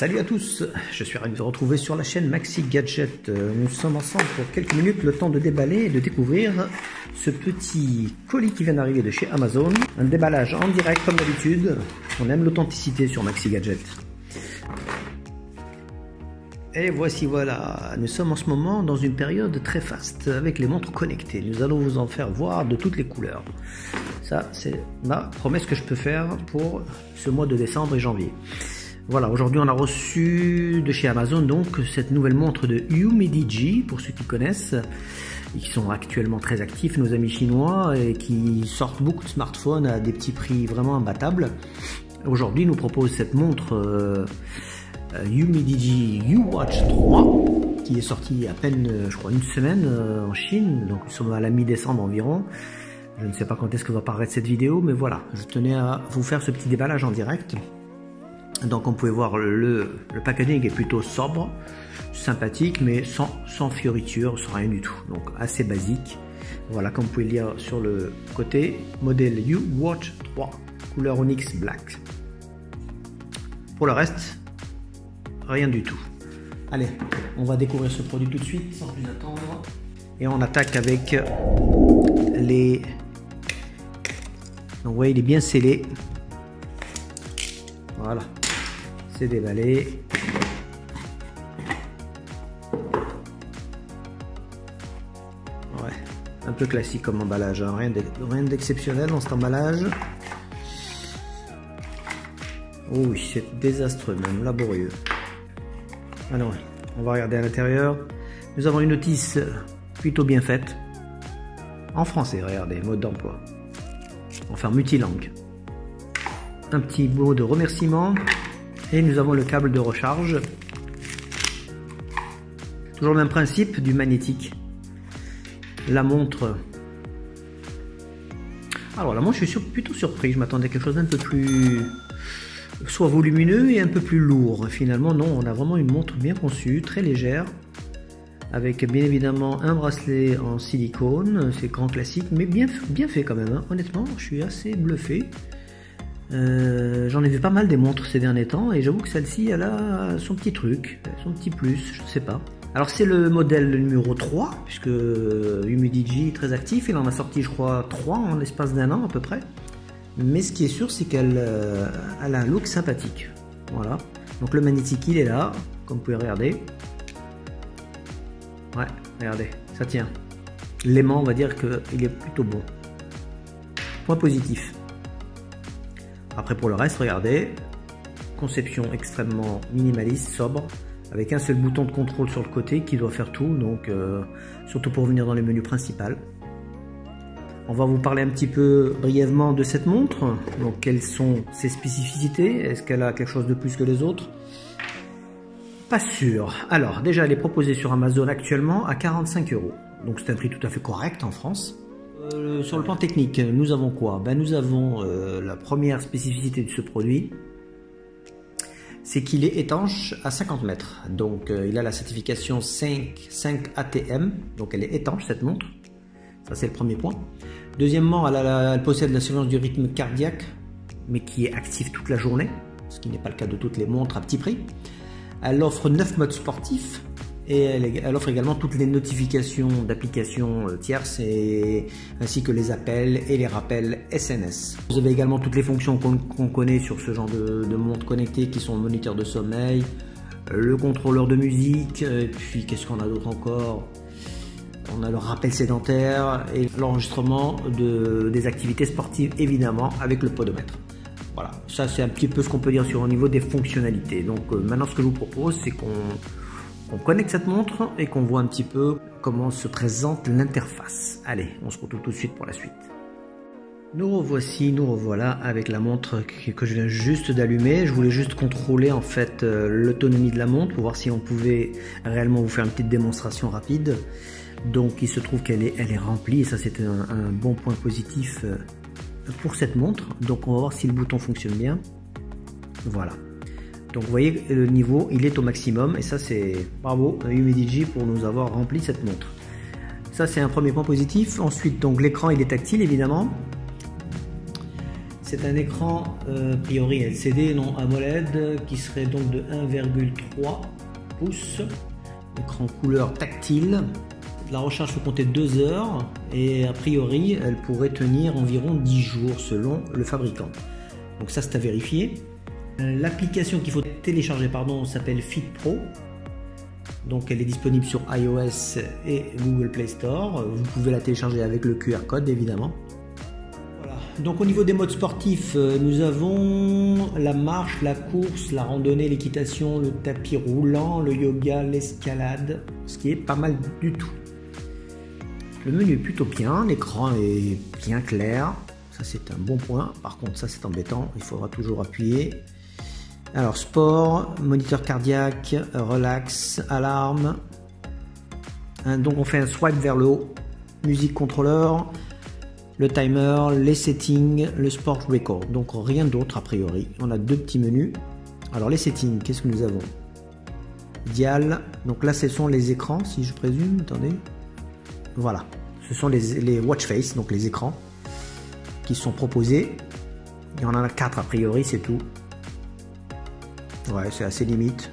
Salut à tous, je suis ravi de vous retrouver sur la chaîne Maxi Gadget. Nous sommes ensemble pour quelques minutes, le temps de déballer et de découvrir ce petit colis qui vient d'arriver de chez Amazon. Un déballage en direct comme d'habitude, on aime l'authenticité sur Maxi Gadget. Et voici, voilà, nous sommes en ce moment dans une période très faste avec les montres connectées. Nous allons vous en faire voir de toutes les couleurs. Ça, c'est ma promesse que je peux faire pour ce mois de décembre et janvier. Voilà, aujourd'hui on a reçu de chez Amazon donc cette nouvelle montre de Umidigi, pour ceux qui connaissent, et qui sont actuellement très actifs, nos amis chinois, et qui sortent beaucoup de smartphones à des petits prix vraiment imbattables. Aujourd'hui, nous propose cette montre Umidigi U-Watch 3, qui est sortie à peine, je crois, une semaine en Chine, donc nous sommes à la mi-décembre environ. Je ne sais pas quand est-ce que va paraître cette vidéo, mais voilà, je tenais à vous faire ce petit déballage en direct. Donc on pouvait voir le packaging est plutôt sobre, sympathique, mais sans fioritures, sans rien du tout. Donc assez basique. Voilà, comme vous pouvez lire sur le côté, modèle U-Watch 3, couleur Onyx Black. Pour le reste, rien du tout. Allez, on va découvrir ce produit tout de suite, sans plus attendre. Et on attaque avec les... Donc vous voyez, il est bien scellé. Voilà. C'est déballé. Ouais, un peu classique comme emballage, hein. Rien d'exceptionnel dans cet emballage. Oh oui, c'est désastreux, même laborieux. Alors, on va regarder à l'intérieur. Nous avons une notice plutôt bien faite. En français, regardez, mode d'emploi. Enfin, multilangue. Un petit mot de remerciement. Et nous avons le câble de recharge. Toujours le même principe du magnétique. La montre. Alors la montre, je suis plutôt surpris. Je m'attendais à quelque chose d'un peu plus... soit volumineux et un peu plus lourd. Finalement, non. On a vraiment une montre bien conçue, très légère. Avec bien évidemment un bracelet en silicone. C'est grand classique, mais bien fait quand même, hein. Honnêtement, je suis assez bluffé. J'en ai vu pas mal des montres ces derniers temps et j'avoue que celle-ci elle a son petit truc, son petit plus, je ne sais pas. Alors c'est le modèle numéro 3 puisque Umidigi est très actif, il en a sorti je crois 3 en l'espace d'un an à peu près. Mais ce qui est sûr c'est qu'elle a un look sympathique. Voilà, donc le magnétique il est là, comme vous pouvez regarder. Ouais, regardez, ça tient. L'aimant on va dire qu'il est plutôt bon. Point positif. Après pour le reste, regardez, conception extrêmement minimaliste, sobre, avec un seul bouton de contrôle sur le côté qui doit faire tout, donc surtout pour venir dans les menus principaux. On va vous parler un petit peu brièvement de cette montre. Donc quelles sont ses spécificités? Est-ce qu'elle a quelque chose de plus que les autres? Pas sûr. Alors déjà elle est proposée sur Amazon actuellement à 45 €. Donc c'est un prix tout à fait correct en France. Sur le plan technique, nous avons quoi? Nous avons la première spécificité de ce produit, c'est qu'il est étanche à 50 mètres. Donc il a la certification 5 ATM, donc elle est étanche cette montre. Ça c'est le premier point. Deuxièmement, elle possède la surveillance du rythme cardiaque, mais qui est active toute la journée, ce qui n'est pas le cas de toutes les montres à petit prix. Elle offre 9 modes sportifs. Et elle offre également toutes les notifications d'applications tierces ainsi que les appels et les rappels SNS. Vous avez également toutes les fonctions qu'on connaît sur ce genre de montre connectée qui sont le moniteur de sommeil, le contrôleur de musique, et puis qu'est-ce qu'on a d'autre encore? On a le rappel sédentaire et l'enregistrement des activités sportives évidemment avec le podomètre. Voilà, ça c'est un petit peu ce qu'on peut dire sur au niveau des fonctionnalités. Donc maintenant ce que je vous propose c'est qu'on connecte cette montre et qu'on voit un petit peu comment se présente l'interface. Allez, on se retrouve tout de suite pour la suite. Nous revoilà avec la montre que je viens juste d'allumer. Je voulais juste contrôler en fait l'autonomie de la montre pour voir si on pouvait réellement vous faire une petite démonstration rapide. Donc il se trouve qu'elle est remplie et ça c'est un bon point positif pour cette montre. Donc on va voir si le bouton fonctionne bien. Voilà. Donc vous voyez le niveau il est au maximum et ça c'est bravo à Umidigi pour nous avoir rempli cette montre. Ça c'est un premier point positif. Ensuite donc l'écran il est tactile évidemment. C'est un écran a priori LCD, non AMOLED, qui serait donc de 1,3 pouces. Écran couleur tactile. La recharge peut compter 2 heures et a priori elle pourrait tenir environ 10 jours selon le fabricant. Donc ça c'est à vérifier. L'application qu'il faut télécharger s'appelle Fit Pro. Donc elle est disponible sur iOS et Google Play Store. Vous pouvez la télécharger avec le QR code évidemment. Voilà. Donc au niveau des modes sportifs, nous avons la marche, la course, la randonnée, l'équitation, le tapis roulant, le yoga, l'escalade, ce qui est pas mal du tout. Le menu est plutôt bien, l'écran est bien clair, ça c'est un bon point. Par contre ça c'est embêtant, il faudra toujours appuyer. Alors sport, moniteur cardiaque, relax, alarme. Donc on fait un swipe vers le haut, musique contrôleur, le timer, les settings, le sport record. Donc rien d'autre a priori. On a 2 petits menus. Alors les settings, qu'est-ce que nous avons? Dial, donc là ce sont les écrans si je présume, attendez. Voilà, ce sont les watch face, donc les écrans qui sont proposés. Il y en a 4 a priori, c'est tout. Ouais, c'est assez limite.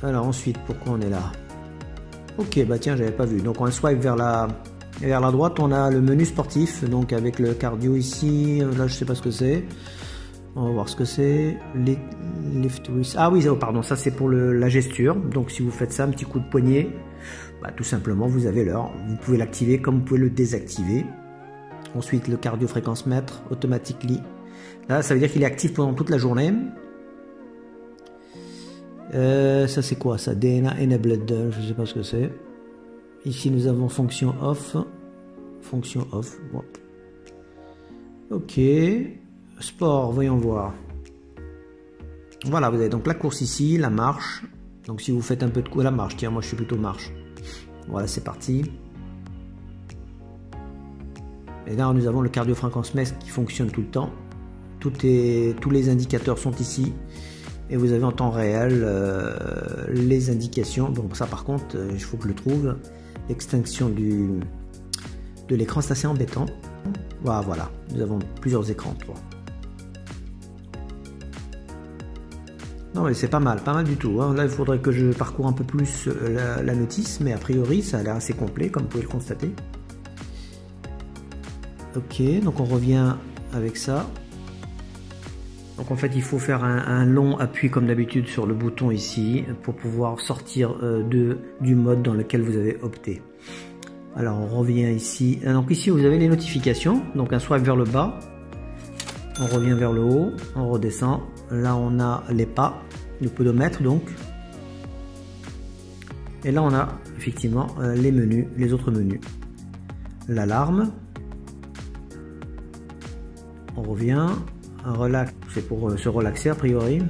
Alors ensuite, pourquoi on est là? Ok, bah tiens, j'avais pas vu. Donc on swipe vers la droite, on a le menu sportif, donc avec le cardio ici. Là, je sais pas ce que c'est. On va voir ce que c'est. Lift with... Ah oui, pardon, ça c'est pour la gesture. Donc si vous faites ça, un petit coup de poignet, bah, tout simplement vous avez l'heure. Vous pouvez l'activer comme vous pouvez le désactiver. Ensuite le cardio fréquence mètre, automatically. Là ça veut dire qu'il est actif pendant toute la journée. Ça c'est quoi ça? DNA enabled, je sais pas ce que c'est. Ici nous avons fonction off. Fonction off. Bon. Ok. Sport, voyons voir. Voilà, vous avez donc la course ici, la marche. Donc si vous faites un peu de la marche, tiens, moi je suis plutôt marche. Voilà, c'est parti. Et là, nous avons le cardio fréquence mètre qui fonctionne tout le temps. Tous les indicateurs sont ici. Et vous avez en temps réel les indications. Donc ça, par contre, il faut que je le trouve. L'extinction de l'écran, c'est assez embêtant. Voilà, nous avons plusieurs écrans, 3. Non mais c'est pas mal du tout. Hein. Là il faudrait que je parcours un peu plus la notice, mais a priori ça a l'air assez complet comme vous pouvez le constater. Ok, donc on revient avec ça. Donc en fait il faut faire un long appui comme d'habitude sur le bouton ici pour pouvoir sortir du mode dans lequel vous avez opté. Alors on revient ici. Donc ici vous avez les notifications, donc un swipe vers le bas. On revient vers le haut, on redescend. Là on a les pas, le podomètre donc. Et là on a effectivement les menus, les autres menus. L'alarme. On revient. Un relax, c'est pour se relaxer a priori.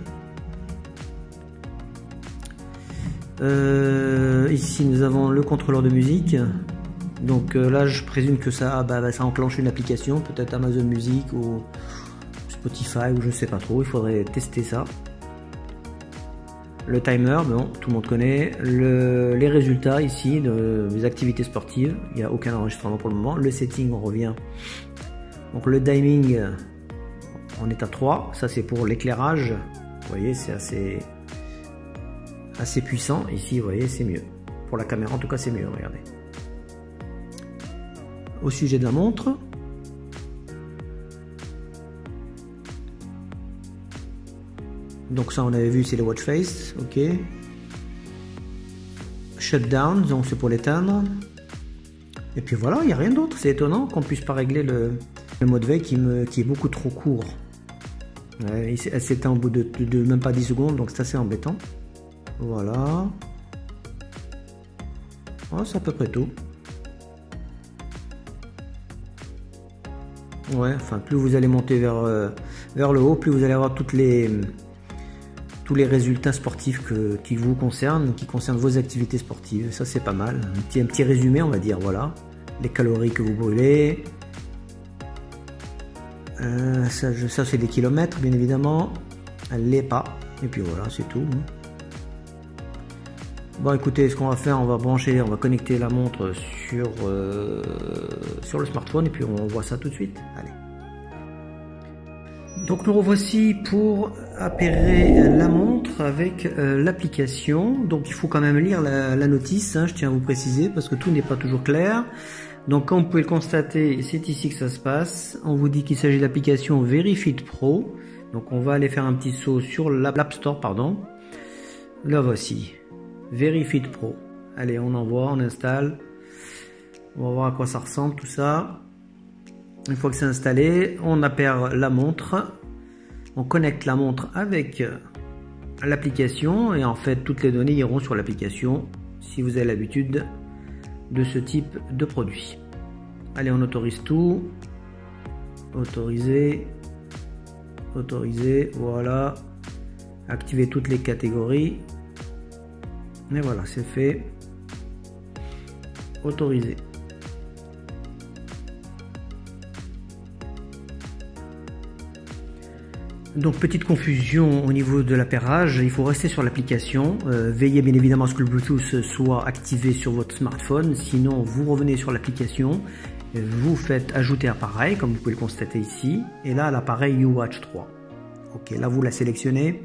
Ici nous avons le contrôleur de musique. Donc là je présume que ça enclenche une application, peut-être Amazon Music ou Spotify ou je sais pas trop, il faudrait tester ça. Le timer, bon, tout le monde connaît. Les résultats ici des activités sportives, il n'y a aucun enregistrement pour le moment. Le setting, on revient. Donc le diming, on est à 3, ça c'est pour l'éclairage. Vous voyez, c'est assez puissant. Ici, vous voyez, c'est mieux. Pour la caméra, en tout cas, c'est mieux, regardez. Au sujet de la montre, donc ça on avait vu, c'est les watch face, ok. Shutdown, donc c'est pour l'éteindre. Et puis voilà, il n'y a rien d'autre. C'est étonnant qu'on puisse pas régler le mode veille qui est beaucoup trop court. Ouais, elle s'éteint au bout de même pas 10 secondes, donc c'est assez embêtant. Voilà. Oh, c'est à peu près tout. Ouais, enfin plus vous allez monter vers le haut, plus vous allez avoir tous les résultats sportifs qui vous concernent, qui concernent vos activités sportives. Ça c'est pas mal. Un petit résumé, on va dire, voilà. Les calories que vous brûlez. Ça c'est des kilomètres, bien évidemment. Les pas. Et puis voilà, c'est tout. Bon écoutez, ce qu'on va faire, on va connecter la montre sur le smartphone et puis on voit ça tout de suite. Allez. Donc nous revoici pour appairer la montre avec l'application. Donc il faut quand même lire la notice, hein, je tiens à vous préciser, parce que tout n'est pas toujours clair. Donc comme vous pouvez le constater, c'est ici que ça se passe. On vous dit qu'il s'agit de l'application VeriFit Pro. Donc on va aller faire un petit saut sur l'App Store, pardon. La voici, VeriFit Pro. Allez, on envoie, on installe. On va voir à quoi ça ressemble tout ça. Une fois que c'est installé, on appaire la montre. On connecte la montre avec l'application et en fait toutes les données iront sur l'application si vous avez l'habitude de ce type de produit. Allez, on autorise tout. Autoriser. Autoriser. Voilà. Activer toutes les catégories. Et voilà, c'est fait. Autoriser. Donc petite confusion au niveau de l'appairage, il faut rester sur l'application, veillez bien évidemment à ce que le Bluetooth soit activé sur votre smartphone, sinon vous revenez sur l'application, vous faites ajouter appareil comme vous pouvez le constater ici, et là l'appareil YouWatch 3. Ok, là vous la sélectionnez.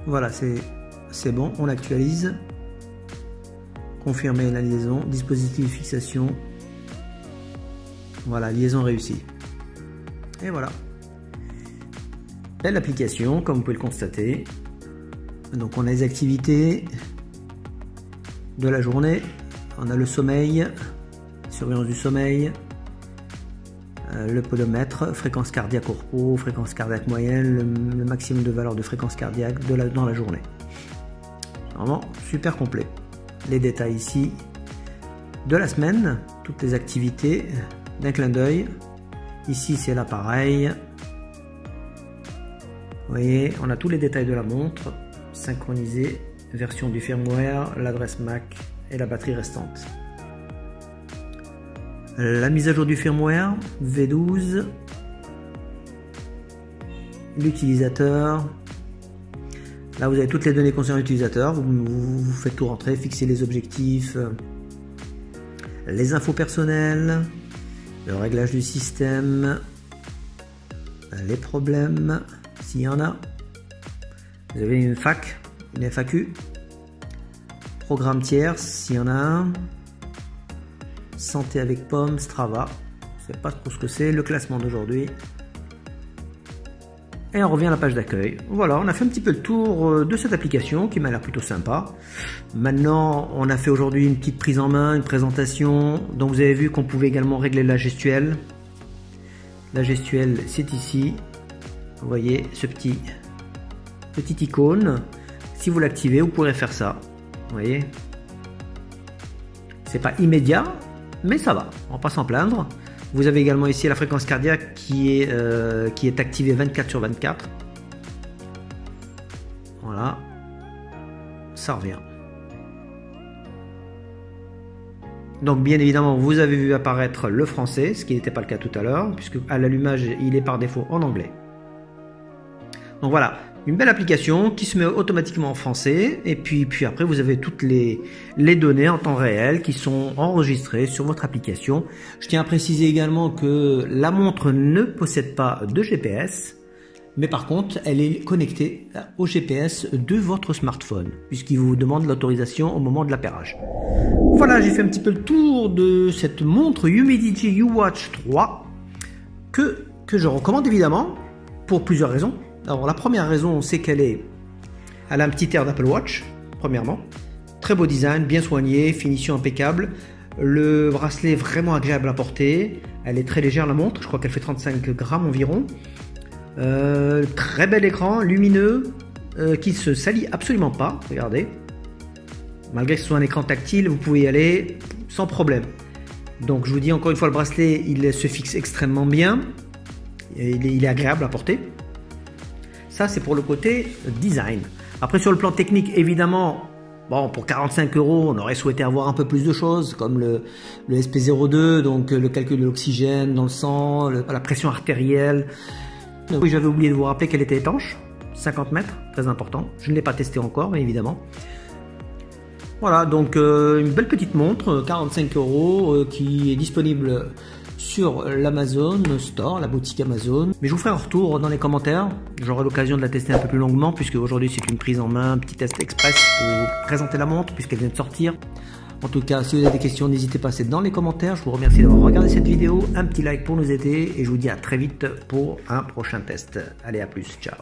Voilà, c'est bon, on l'actualise. Confirmer la liaison, dispositif fixation. Voilà, liaison réussie. Et voilà. Belle application, comme vous pouvez le constater. Donc on a les activités de la journée. On a le sommeil, surveillance du sommeil, le podomètre, fréquence cardiaque au repos, fréquence cardiaque moyenne, le maximum de valeur de fréquence cardiaque dans la journée. Vraiment super complet. Les détails ici de la semaine, toutes les activités d'un clin d'œil. Ici c'est l'appareil. Vous voyez, on a tous les détails de la montre, synchronisé, version du firmware, l'adresse MAC et la batterie restante. La mise à jour du firmware, V12, l'utilisateur. Là, vous avez toutes les données concernant l'utilisateur. Vous faites tout rentrer, fixez les objectifs, les infos personnelles, le réglage du système, les problèmes, s'il y en a. Vous avez une FAQ, une FAQ, programme tiers, s'il y en a un, santé avec pomme, Strava, je ne sais pas trop ce que c'est, le classement d'aujourd'hui. Et on revient à la page d'accueil. Voilà, on a fait un petit peu le tour de cette application qui m'a l'air plutôt sympa. Maintenant, on a fait aujourd'hui une petite prise en main, une présentation. Donc vous avez vu qu'on pouvait également régler la gestuelle. La gestuelle, c'est ici. Vous voyez ce petite icône. Si vous l'activez, vous pourrez faire ça. Vous voyez. C'est pas immédiat, mais ça va. On va pas s'en plaindre. Vous avez également ici la fréquence cardiaque qui est activée 24/24. Voilà. Ça revient. Donc bien évidemment, vous avez vu apparaître le français, ce qui n'était pas le cas tout à l'heure, puisque à l'allumage, il est par défaut en anglais. Donc voilà, une belle application qui se met automatiquement en français, et puis après vous avez toutes les données en temps réel qui sont enregistrées sur votre application. Je tiens à préciser également que la montre ne possède pas de GPS, mais par contre elle est connectée au GPS de votre smartphone, puisqu'il vous demande l'autorisation au moment de l'appairage. Voilà, j'ai fait un petit peu le tour de cette montre Humidigi YouWatch 3 que je recommande évidemment pour plusieurs raisons. Alors la première raison, c'est elle a un petit air d'Apple Watch, premièrement. Très beau design, bien soigné, finition impeccable. Le bracelet est vraiment agréable à porter. Elle est très légère la montre, je crois qu'elle fait 35 grammes environ. Très bel écran, lumineux, qui ne se salit absolument pas, regardez. Malgré que ce soit un écran tactile, vous pouvez y aller sans problème. Donc je vous dis encore une fois, le bracelet, il se fixe extrêmement bien. Il est agréable à porter. Ça, c'est pour le côté design. Après, sur le plan technique, évidemment, bon, pour 45 €, on aurait souhaité avoir un peu plus de choses, comme le SP02, donc le calcul de l'oxygène dans le sang, la pression artérielle. Oui, j'avais oublié de vous rappeler qu'elle était étanche, 50 mètres, très important. Je ne l'ai pas testé encore, mais évidemment. Voilà, donc une belle petite montre, 45 € qui est disponible sur l'Amazon Store, la boutique Amazon. Mais je vous ferai un retour dans les commentaires. J'aurai l'occasion de la tester un peu plus longuement puisque aujourd'hui c'est une prise en main, un petit test express pour vous présenter la montre puisqu'elle vient de sortir. En tout cas, si vous avez des questions, n'hésitez pas, c'est dans les commentaires. Je vous remercie d'avoir regardé cette vidéo. Un petit like pour nous aider et je vous dis à très vite pour un prochain test. Allez, à plus, ciao.